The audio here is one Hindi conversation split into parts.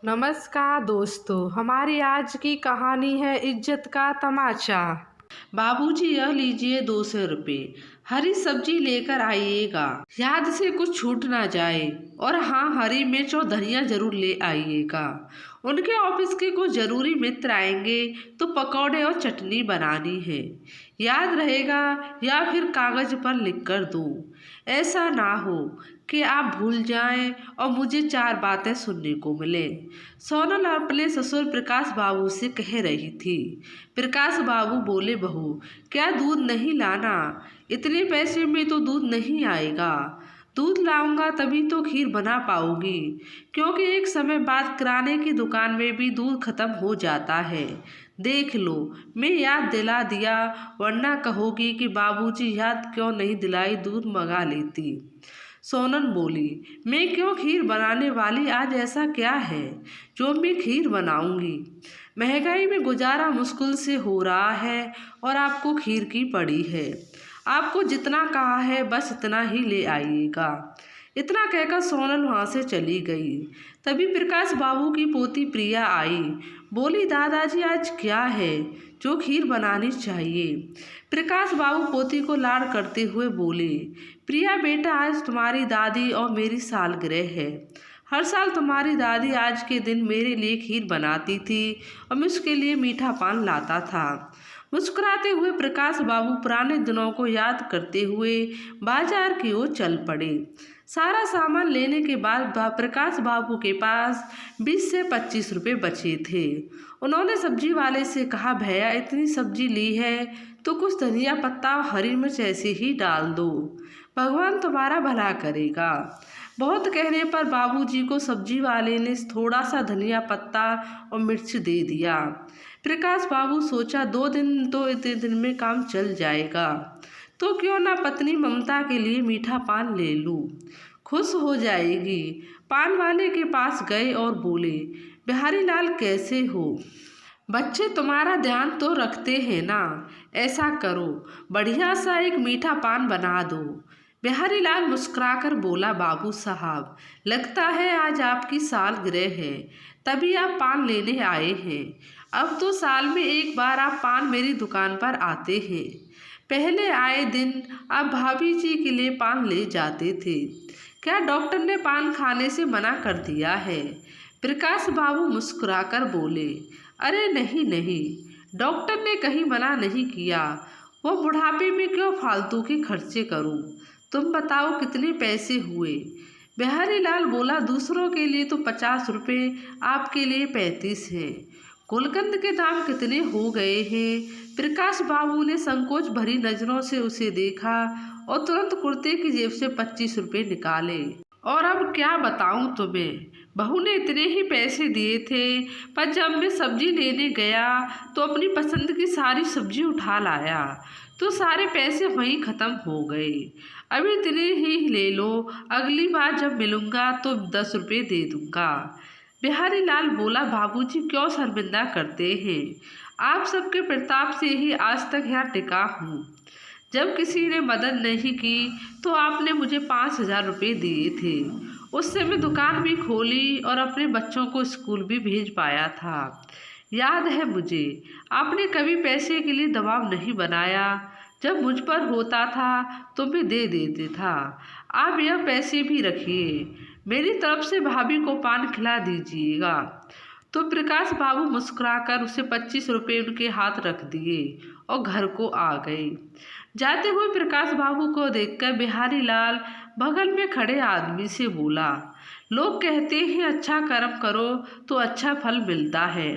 नमस्कार दोस्तों, हमारी आज की कहानी है इज्जत का तमाचा। बाबूजी, यह लीजिए 200 रुपये। हरी सब्जी लेकर आइएगा, याद से कुछ छूट ना जाए। और हाँ, हरी मिर्च और धनिया जरूर ले आइएगा। उनके ऑफिस के कुछ जरूरी मित्र आएंगे तो पकौड़े और चटनी बनानी है। याद रहेगा या फिर कागज पर लिख कर दूं। ऐसा ना हो कि आप भूल जाएं और मुझे 4 बातें सुनने को मिले। सोनल अपने ससुर प्रकाश बाबू से कह रही थी। प्रकाश बाबू बोले, बहू क्या दूध नहीं लाना? इतने पैसे में तो दूध नहीं आएगा। दूध लाऊंगा तभी तो खीर बना पाऊंगी, क्योंकि एक समय बाद किराने की दुकान में भी दूध खत्म हो जाता है। देख लो, मैं याद दिला दिया, वरना कहोगी कि बाबूजी याद क्यों नहीं दिलाई, दूध मंगा लेती। सोनल बोली, मैं क्यों, खीर बनाने वाली आज ऐसा क्या है जो मैं खीर बनाऊंगी? महंगाई में गुजारा मुश्किल से हो रहा है और आपको खीर की पड़ी है। आपको जितना कहा है बस इतना ही ले आइएगा। इतना कहकर सोनल वहाँ से चली गई। तभी प्रकाश बाबू की पोती प्रिया आई। बोली, दादाजी आज क्या है जो खीर बनानी चाहिए? प्रकाश बाबू पोती को लाड करते हुए बोले, प्रिया बेटा, आज तुम्हारी दादी और मेरी सालगिरह है। हर साल तुम्हारी दादी आज के दिन मेरे लिए खीर बनाती थी और मैं उसके लिए मीठा पान लाता था। मुस्कुराते हुए प्रकाश बाबू पुराने दिनों को याद करते हुए बाजार की ओर चल पड़े। सारा सामान लेने के बाद प्रकाश बाबू के पास 20 से 25 रुपये बचे थे। उन्होंने सब्जी वाले से कहा, भैया इतनी सब्जी ली है तो कुछ धनिया पत्ता और हरी मिर्च ऐसे ही डाल दो, भगवान तुम्हारा भला करेगा। बहुत कहने पर बाबूजी को सब्जी वाले ने थोड़ा सा धनिया पत्ता और मिर्च दे दिया। प्रकाश बाबू सोचा, 2 दिन तो इतने दिन में काम चल जाएगा, तो क्यों ना पत्नी ममता के लिए मीठा पान ले लूं, खुश हो जाएगी। पान वाले के पास गए और बोले, बिहारी लाल कैसे हो? बच्चे तुम्हारा ध्यान तो रखते हैं ना? ऐसा करो, बढ़िया सा एक मीठा पान बना दो। बिहारी लाल मुस्कुराकर बोला, बाबू साहब, लगता है आज आपकी सालगिरह है, तभी आप पान लेने आए हैं। अब तो साल में एक बार आप पान मेरी दुकान पर आते हैं। पहले आए दिन आप भाभी जी के लिए पान ले जाते थे। क्या डॉक्टर ने पान खाने से मना कर दिया है? प्रकाश बाबू मुस्कुराकर बोले, अरे नहीं नहीं, डॉक्टर ने कहीं मना नहीं किया। वो बुढ़ापे में क्यों फालतू के खर्चे करूं? तुम बताओ कितने पैसे हुए? बिहारी लाल बोला, दूसरों के लिए तो 50 रुपये, आपके लिए 35 हैं। गुलकंद के दाम कितने हो गए हैं? प्रकाश बाबू ने संकोच भरी नजरों से उसे देखा और तुरंत कुर्ते की जेब से 25 रुपये निकाले। और अब क्या बताऊं तुम्हें, बहू ने इतने ही पैसे दिए थे, पर जब मैं सब्जी लेने गया तो अपनी पसंद की सारी सब्जी उठा लाया तो सारे पैसे वहीं ख़त्म हो गए। अभी इतने ही ले लो, अगली बार जब मिलूंगा तो 10 रुपये दे दूंगा। बिहारी लाल बोला, बाबूजी क्यों शर्मिंदा करते हैं? आप सबके प्रताप से ही आज तक यहाँ टिका हूँ। जब किसी ने मदद नहीं की तो आपने मुझे 5,000 रुपये दिए थे। उससे मैं दुकान भी खोली और अपने बच्चों को स्कूल भी भेज पाया था। याद है मुझे, आपने कभी पैसे के लिए दबाव नहीं बनाया। जब मुझ पर होता था तो मैं दे देते था। आप यह पैसे भी रखिए, मेरी तरफ से भाभी को पान खिला दीजिएगा। तो प्रकाश बाबू मुस्कुराकर उसे 25 रुपये उनके हाथ रख दिए और घर को आ गए। जाते हुए प्रकाश बाबू को देखकर बिहारी लाल बगल में खड़े आदमी से बोला, लोग कहते हैं अच्छा कर्म करो तो अच्छा फल मिलता है।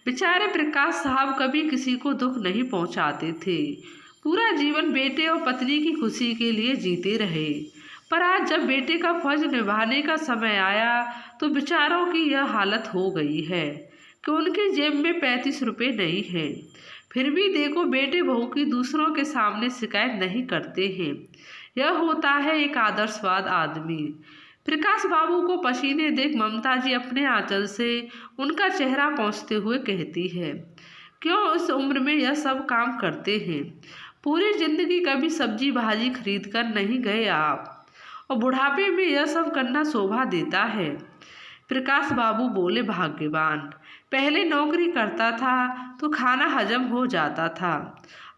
बेचारे प्रकाश साहब कभी किसी को दुख नहीं पहुंचाते थे, पूरा जीवन बेटे और पत्नी की खुशी के लिए जीते रहे। पर आज जब बेटे का फर्ज निभाने का समय आया तो बेचारों की यह हालत हो गई है कि उनकी जेब में 35 रुपये नहीं है। फिर भी देखो, बेटे बहू की दूसरों के सामने शिकायत नहीं करते हैं। यह होता है एक आदर्शवाद आदमी। प्रकाश बाबू को पसीने देख ममता जी अपने आंचल से उनका चेहरा पोंछते हुए कहती है, क्यों इस उम्र में यह सब काम करते हैं? पूरी जिंदगी कभी सब्जी भाजी खरीद कर नहीं गए आप, और बुढ़ापे में यह सब करना शोभा देता है? प्रकाश बाबू बोले, भाग्यवान। पहले नौकरी करता था तो खाना हजम हो जाता था,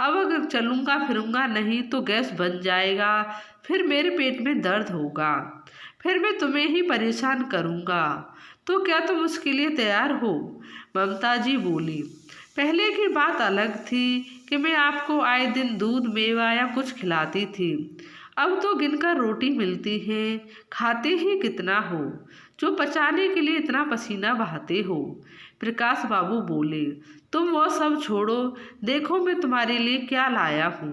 अब अगर चलूंगा फिरूंगा नहीं तो गैस बन जाएगा, फिर मेरे पेट में दर्द होगा, फिर मैं तुम्हें ही परेशान करूंगा। तो क्या तुम उसके लिए तैयार हो? ममता जी बोली, पहले की बात अलग थी कि मैं आपको आए दिन दूध मेवा या कुछ खिलाती थी, अब तो गिनकर रोटी मिलती है, खाते ही कितना हो जो पचाने के लिए इतना पसीना बहाते हो। प्रकाश बाबू बोले, तुम वो सब छोड़ो, देखो मैं तुम्हारे लिए क्या लाया हूँ।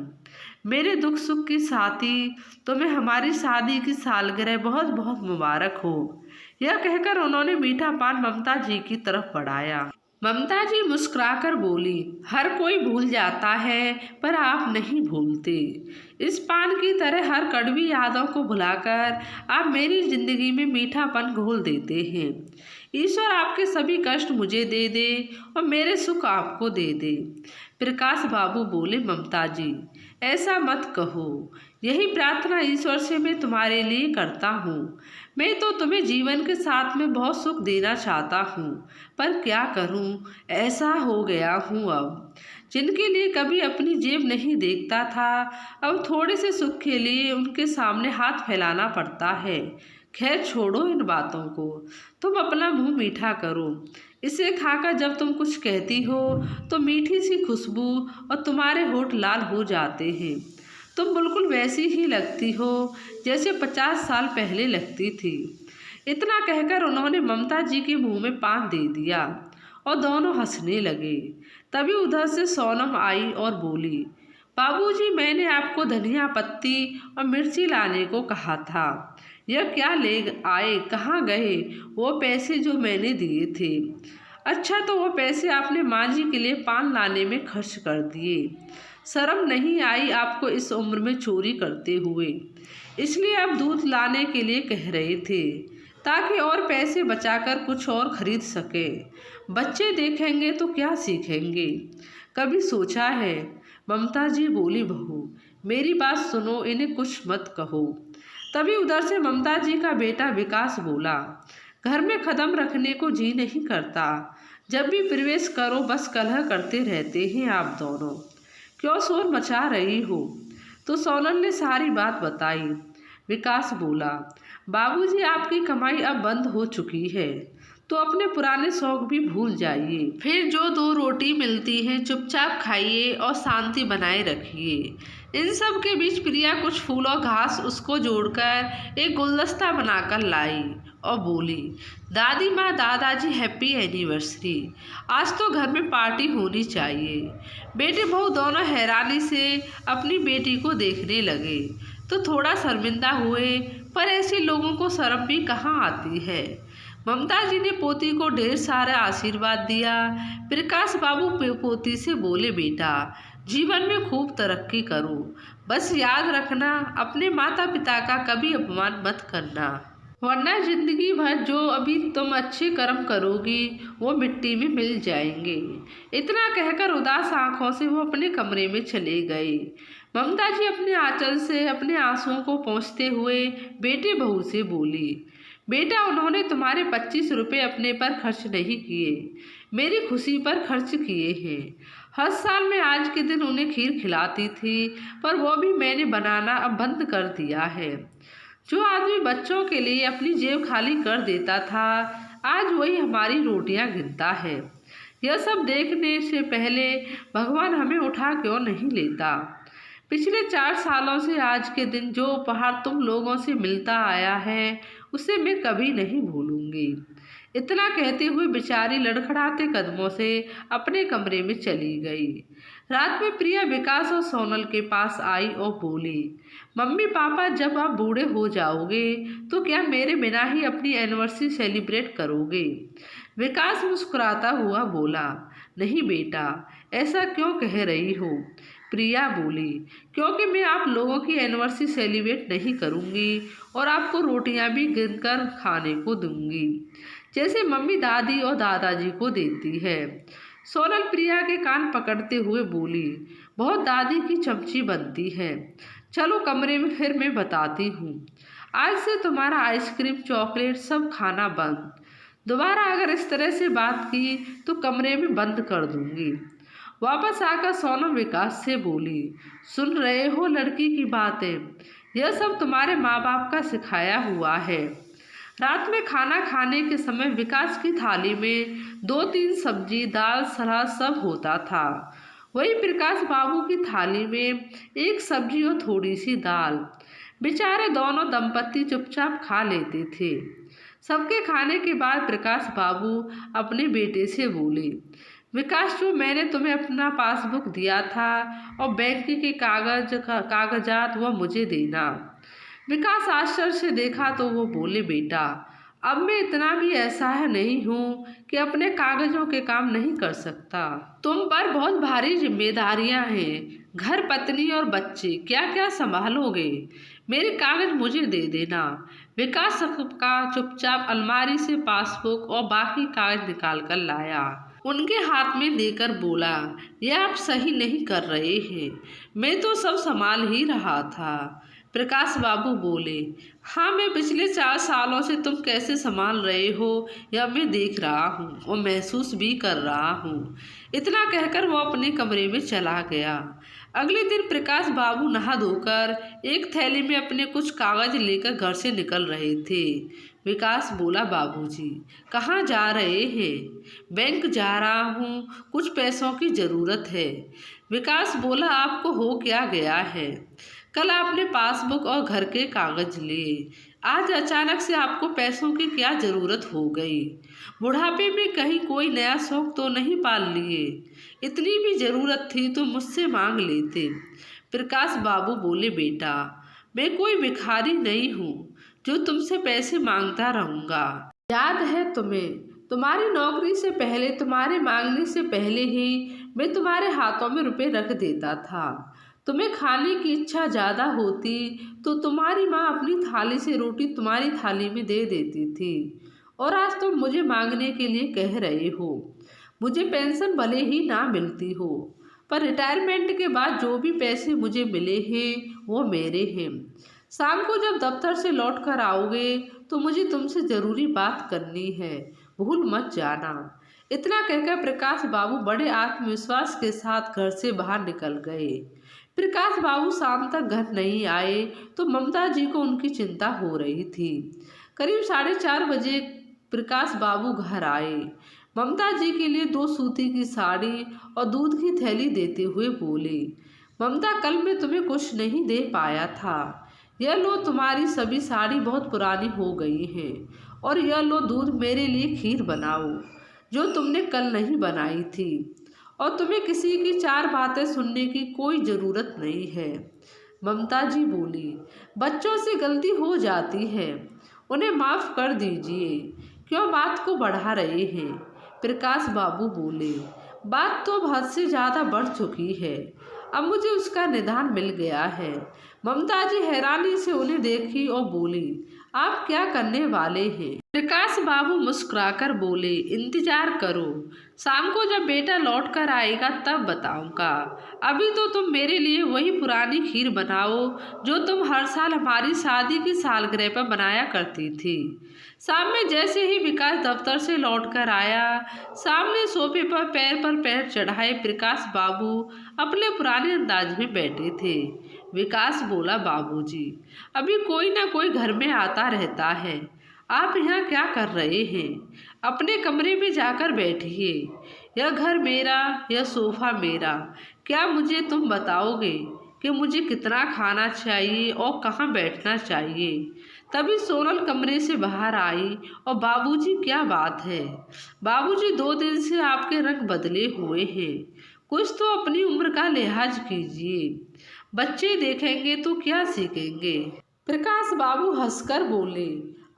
मेरे दुख सुख की साथी, तुम्हें हमारी शादी की सालगिरह बहुत बहुत मुबारक हो। यह कहकर उन्होंने मीठा पान ममता जी की तरफ बढ़ाया। ममता जी मुस्कुराकर बोली, हर कोई भूल जाता है पर आप नहीं भूलते। इस पान की तरह हर कड़वी यादों को भुलाकर आप मेरी जिंदगी में मीठापन घोल देते हैं। ईश्वर आपके सभी कष्ट मुझे दे दे और मेरे सुख आपको दे दे। प्रकाश बाबू बोले, ममता जी ऐसा मत कहो, यही प्रार्थना ईश्वर से मैं तुम्हारे लिए करता हूँ। मैं तो तुम्हें जीवन के साथ में बहुत सुख देना चाहता हूँ, पर क्या करूँ, ऐसा हो गया हूँ अब। जिनके लिए कभी अपनी जेब नहीं देखता था, अब थोड़े से सुख के लिए उनके सामने हाथ फैलाना पड़ता है। खैर छोड़ो इन बातों को, तुम अपना मुंह मीठा करो। इसे खाकर जब तुम कुछ कहती हो तो मीठी सी खुशबू और तुम्हारे होठ लाल हो जाते हैं। तुम बिल्कुल वैसी ही लगती हो जैसे 50 साल पहले लगती थी। इतना कहकर उन्होंने ममता जी के मुंह में पान दे दिया और दोनों हंसने लगे। तभी उधर से सोनम आई और बोली, बाबूजी मैंने आपको धनिया पत्ती और मिर्ची लाने को कहा था, यह क्या ले आए, कहाँ गए वो पैसे जो मैंने दिए थे? अच्छा तो वो पैसे आपने माँ जी के लिए पान लाने में खर्च कर दिए। शर्म नहीं आई आपको इस उम्र में चोरी करते हुए? इसलिए आप दूध लाने के लिए कह रहे थे ताकि और पैसे बचाकर कुछ और खरीद सके। बच्चे देखेंगे तो क्या सीखेंगे, कभी सोचा है? ममता जी बोली, बहू मेरी बात सुनो, इन्हें कुछ मत कहो। तभी उधर से ममता जी का बेटा विकास बोला, घर में कदम रखने को जी नहीं करता, जब भी प्रवेश करो बस कलह करते रहते हैं आप दोनों, क्यों शोर मचा रही हो? तो सोनल ने सारी बात बताई। विकास बोला, बाबूजी आपकी कमाई अब बंद हो चुकी है तो अपने पुराने शौक भी भूल जाइए, फिर जो 2 रोटी मिलती है चुपचाप खाइए और शांति बनाए रखिए। इन सब के बीच प्रिया कुछ फूल और घास उसको जोड़कर एक गुलदस्ता बनाकर लाई और बोली, दादी माँ दादाजी हैप्पी एनिवर्सरी, आज तो घर में पार्टी होनी चाहिए। बेटे बहू दोनों हैरानी से अपनी बेटी को देखने लगे तो थोड़ा शर्मिंदा हुए, पर ऐसे लोगों को शर्म भी कहाँ आती है। ममता जी ने पोती को ढेर सारा आशीर्वाद दिया। प्रकाश बाबू पोती से बोले, बेटा जीवन में खूब तरक्की करो, बस याद रखना अपने माता पिता का कभी अपमान मत करना, वरना जिंदगी भर जो अभी तुम अच्छे कर्म करोगी वो मिट्टी में मिल जाएंगे। इतना कहकर उदास आंखों से वो अपने कमरे में चले गए। ममता जी अपने आंचल से अपने आंसुओं को पोंछते हुए बेटे बहू से बोली, बेटा उन्होंने तुम्हारे 25 रुपये अपने पर खर्च नहीं किए, मेरी खुशी पर खर्च किए हैं। हर साल मैं आज के दिन उन्हें खीर खिलाती थी, पर वो भी मैंने बनाना अब बंद कर दिया है। जो आदमी बच्चों के लिए अपनी जेब खाली कर देता था, आज वही हमारी रोटियां गिनता है। यह सब देखने से पहले भगवान हमें उठा क्यों नहीं लेता? पिछले 4 सालों से आज के दिन जो उपहार तुम लोगों से मिलता आया है उसे मैं कभी नहीं भूलूंगी। इतना कहते हुए बेचारी लड़खड़ाते कदमों से अपने कमरे में चली गई। रात में प्रिया विकास और सोनल के पास आई और बोली, मम्मी पापा जब आप बूढ़े हो जाओगे तो क्या मेरे बिना ही अपनी एनिवर्सरी सेलिब्रेट करोगे? विकास मुस्कुराता हुआ बोला, नहीं बेटा ऐसा क्यों कह रही हो? प्रिया बोली, क्योंकि मैं आप लोगों की एनिवर्सरी सेलिब्रेट नहीं करूंगी और आपको रोटियां भी गिनकर खाने को दूंगी, जैसे मम्मी दादी और दादाजी को देती है। सोनल प्रिया के कान पकड़ते हुए बोली, बहुत दादी की चमची बनती है। चलो कमरे में, फिर मैं बताती हूँ। आज से तुम्हारा आइसक्रीम चॉकलेट सब खाना बंद। दोबारा अगर इस तरह से बात की तो कमरे में बंद कर दूंगी। वापस आकर सोनम विकास से बोली, सुन रहे हो लड़की की बातें, यह सब तुम्हारे माँ बाप का सिखाया हुआ है। रात में खाना खाने के समय विकास की थाली में 2-3 सब्जी, दाल, सलाद सब होता था। वही प्रकाश बाबू की थाली में 1 सब्जी और थोड़ी सी दाल। बेचारे दोनों दंपत्ति चुपचाप खा लेते थे। सबके खाने के बाद प्रकाश बाबू अपने बेटे से बोले, विकास, जो मैंने तुम्हें अपना पासबुक दिया था और बैंक के कागजात वह मुझे देना। विकास आश्चर्य से देखा तो वो बोले, बेटा, अब मैं इतना भी ऐसा नहीं हूँ कि अपने कागजों के काम नहीं कर सकता। तुम पर बहुत भारी जिम्मेदारियां हैं, घर, पत्नी और बच्चे, क्या क्या संभालोगे। मेरे कागज मुझे दे देना। विकास का चुपचाप अलमारी से पासबुक और बाकी कागज निकाल कर लाया, उनके हाथ में देकर बोला, यह आप सही नहीं कर रहे हैं, मैं तो सब संभाल ही रहा था। प्रकाश बाबू बोले, हाँ, मैं पिछले 4 सालों से तुम कैसे संभाल रहे हो यह मैं देख रहा हूँ और महसूस भी कर रहा हूँ। इतना कहकर वो अपने कमरे में चला गया। अगले दिन प्रकाश बाबू नहा धोकर एक थैली में अपने कुछ कागज लेकर घर से निकल रहे थे। विकास बोला, बाबूजी, कहाँ जा रहे हैं। बैंक जा रहा हूँ, कुछ पैसों की ज़रूरत है। विकास बोला, आपको हो क्या गया है। कल आपने पासबुक और घर के कागज लिए, आज अचानक से आपको पैसों की क्या ज़रूरत हो गई। बुढ़ापे में कहीं कोई नया शौक तो नहीं पाल लिए। इतनी भी ज़रूरत थी तो मुझसे मांग लेते। प्रकाश बाबू बोले, बेटा, मैं कोई भिखारी नहीं हूँ जो तुमसे पैसे मांगता रहूँगा। याद है तुम्हें, तुम्हारी नौकरी से पहले, तुम्हारे मांगने से पहले ही मैं तुम्हारे हाथों में रुपए रख देता था। तुम्हें खाने की इच्छा ज़्यादा होती तो तुम्हारी माँ अपनी थाली से रोटी तुम्हारी थाली में दे देती थी, और आज तुम मुझे मांगने के लिए कह रहे हो। मुझे पेंशन भले ही ना मिलती हो, पर रिटायरमेंट के बाद जो भी पैसे मुझे मिले हैं वो मेरे हैं। शाम को जब दफ्तर से लौट कर आओगे तो मुझे तुमसे ज़रूरी बात करनी है, भूल मत जाना। इतना कहकर प्रकाश बाबू बड़े आत्मविश्वास के साथ घर से बाहर निकल गए। प्रकाश बाबू शाम तक घर नहीं आए तो ममता जी को उनकी चिंता हो रही थी। करीब 4:30 बजे प्रकाश बाबू घर आए। ममता जी के लिए 2 सूती की साड़ी और दूध की थैली देते हुए बोले, ममता, कल मैं तुम्हें कुछ नहीं दे पाया था। यह लो, तुम्हारी सभी साड़ी बहुत पुरानी हो गई हैं, और यह लो दूध, मेरे लिए खीर बनाओ जो तुमने कल नहीं बनाई थी। और तुम्हें किसी की 4 बातें सुनने की कोई ज़रूरत नहीं है। ममता जी बोली, बच्चों से गलती हो जाती है, उन्हें माफ़ कर दीजिए, क्यों बात को बढ़ा रहे हैं। प्रकाश बाबू बोले, बात तो अब हद से ज़्यादा बढ़ चुकी है, अब मुझे उसका निदान मिल गया है। ममता जी हैरानी से उन्हें देखी और बोली, आप क्या करने वाले हैं। प्रकाश बाबू मुस्कुराकर बोले, इंतजार करो, शाम को जब बेटा लौट कर आएगा तब बताऊंगा। अभी तो तुम मेरे लिए वही पुरानी खीर बनाओ जो तुम हर साल हमारी शादी की सालगिरह पर बनाया करती थी। शाम में जैसे ही विकास दफ्तर से लौट कर आया, सामने सोफे पर पैर चढ़ाए प्रकाश बाबू अपने पुराने अंदाज में बैठे थे। विकास बोला, बाबूजी, अभी कोई ना कोई घर में आता रहता है, आप यहाँ क्या कर रहे हैं। अपने कमरे में जाकर बैठिए, यह घर मेरा, यह सोफा मेरा। क्या मुझे तुम बताओगे कि मुझे कितना खाना चाहिए और कहाँ बैठना चाहिए। तभी सोनल कमरे से बाहर आई और बाबूजी, क्या बात है बाबूजी, 2 दिन से आपके रंग बदले हुए हैं, कुछ तो अपनी उम्र का लिहाज कीजिए, बच्चे देखेंगे तो क्या सीखेंगे। प्रकाश बाबू हंसकर बोले,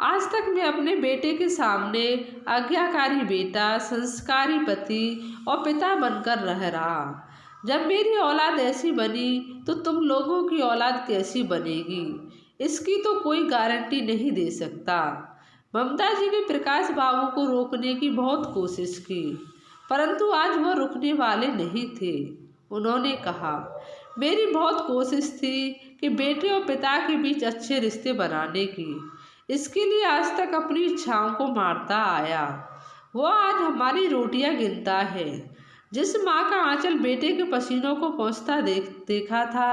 आज तक मैं अपने बेटे के सामने आज्ञाकारी बेटा, संस्कारी पति और पिता बनकर रह रहा। जब मेरी औलाद ऐसी बनी तो तुम लोगों की औलाद कैसी बनेगी, इसकी तो कोई गारंटी नहीं दे सकता। ममता जी ने प्रकाश बाबू को रोकने की बहुत कोशिश की, परंतु आज वह रुकने वाले नहीं थे। उन्होंने कहा, मेरी बहुत कोशिश थी कि बेटे और पिता के बीच अच्छे रिश्ते बनाने की। इसके लिए आज तक अपनी इच्छाओं को मारता आया। वो आज हमारी रोटियां गिनता है। जिस माँ का आंचल बेटे के पसीनों को पोंछता देखा था,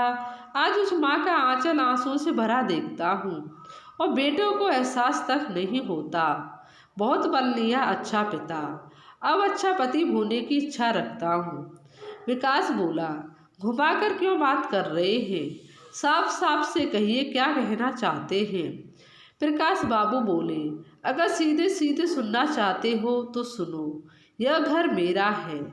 आज उस माँ का आंचल आंसुओं से भरा देखता हूँ और बेटों को एहसास तक नहीं होता। बहुत बन लिया अच्छा पिता, अब अच्छा पति होने की इच्छा रखता हूँ। विकास बोला, घुमाकर क्यों बात कर रहे हैं? साफ साफ से कहिए, क्या कहना चाहते हैं? प्रकाश बाबू बोले, अगर सीधे सीधे सुनना चाहते हो तो सुनो। यह घर मेरा है।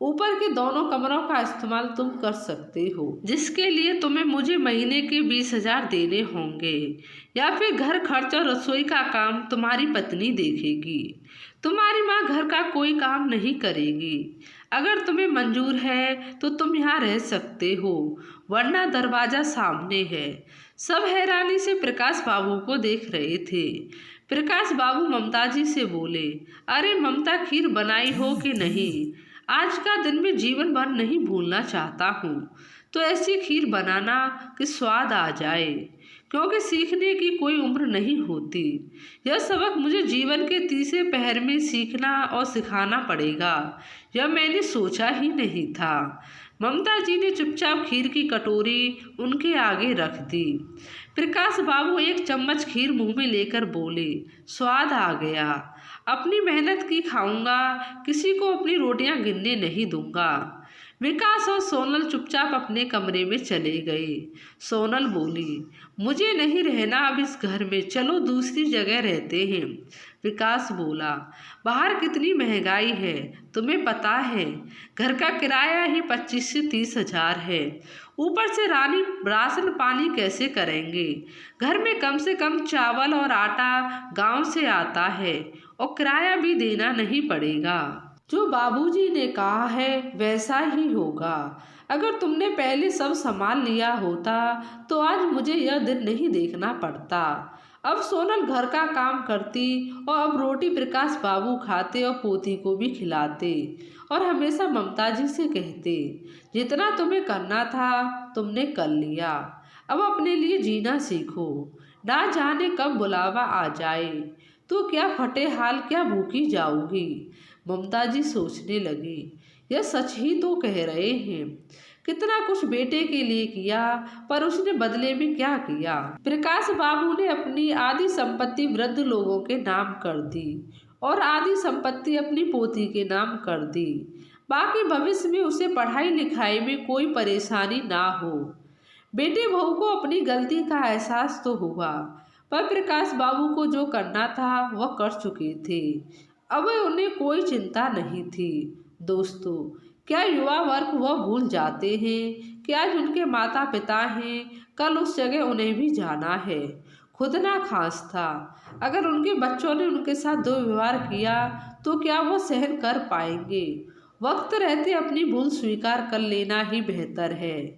ऊपर के दोनों कमरों का इस्तेमाल तुम कर सकते हो, जिसके लिए तुम्हें मुझे महीने के 20,000 देने होंगे, या फिर घर खर्च और रसोई का काम तुम्हारी पत्नी देखेगी। तुम्हारी माँ घर का कोई काम नहीं करेगी। अगर तुम्हें मंजूर है तो तुम यहाँ रह सकते हो, वरना दरवाजा सामने है। सब हैरानी से प्रकाश बाबू को देख रहे थे। प्रकाश बाबू ममता जी से बोले, अरे ममता, खीर बनाई हो कि नहीं? आज का दिन मैं जीवन भर नहीं भूलना चाहता हूँ। तो ऐसी खीर बनाना कि स्वाद आ जाए, क्योंकि सीखने की कोई उम्र नहीं होती। यह सबक मुझे जीवन के तीसरे पहर में सीखना और सिखाना पड़ेगा। यह मैंने सोचा ही नहीं था। ममता जी ने चुपचाप खीर की कटोरी उनके आगे रख दी। प्रकाश बाबू एक चम्मच खीर मुंह में लेकर बोले, स्वाद आ गया। अपनी मेहनत की खाऊंगा, किसी को अपनी रोटियां गिनने नहीं दूंगा। विकास और सोनल चुपचाप अपने कमरे में चले गए। सोनल बोली, मुझे नहीं रहना अब इस घर में, चलो दूसरी जगह रहते हैं। विकास बोला, बाहर कितनी महंगाई है, तुम्हें पता है? घर का किराया ही 25 से 30,000 है। ऊपर से राशन पानी कैसे करेंगे? घर में कम से कम चावल और आटा गांव से आता है, और किराया भी देना नहीं पड़ेगा। जो बाबूजी ने कहा है वैसा ही होगा। अगर तुमने पहले सब संभाल लिया होता तो आज मुझे यह दिन नहीं देखना पड़ता। अब सोनल घर का काम करती और अब रोटी प्रकाश बाबू खाते और पोती को भी खिलाते और हमेशा ममता जी से कहते, जितना तुम्हें करना था तुमने कर लिया, अब अपने लिए जीना सीखो। ना जाने कब बुलावा आ जाए तो क्या फटे हाल, क्या भूखी जाओगी। ममता जी सोचने लगी, यह सच ही तो कह रहे हैं। कितना कुछ बेटे के लिए किया, पर उसने बदले में क्या किया? प्रकाश बाबू ने अपनी आधी संपत्ति वृद्ध लोगों के नाम कर दी और आधी संपत्ति अपनी पोती के नाम कर दी, बाकी भविष्य में उसे पढ़ाई लिखाई में कोई परेशानी ना हो। बेटे बहू को अपनी गलती का एहसास तो हुआ, पर प्रकाश बाबू को जो करना था वह कर चुके थे। अब उन्हें कोई चिंता नहीं थी। दोस्तों, क्या युवा वर्ग वह भूल जाते हैं कि आज उनके माता पिता हैं, कल उस जगह उन्हें भी जाना है। खुद ना खास था, अगर उनके बच्चों ने उनके साथ दुर्व्यवहार किया तो क्या वो सहन कर पाएंगे? वक्त रहते अपनी भूल स्वीकार कर लेना ही बेहतर है।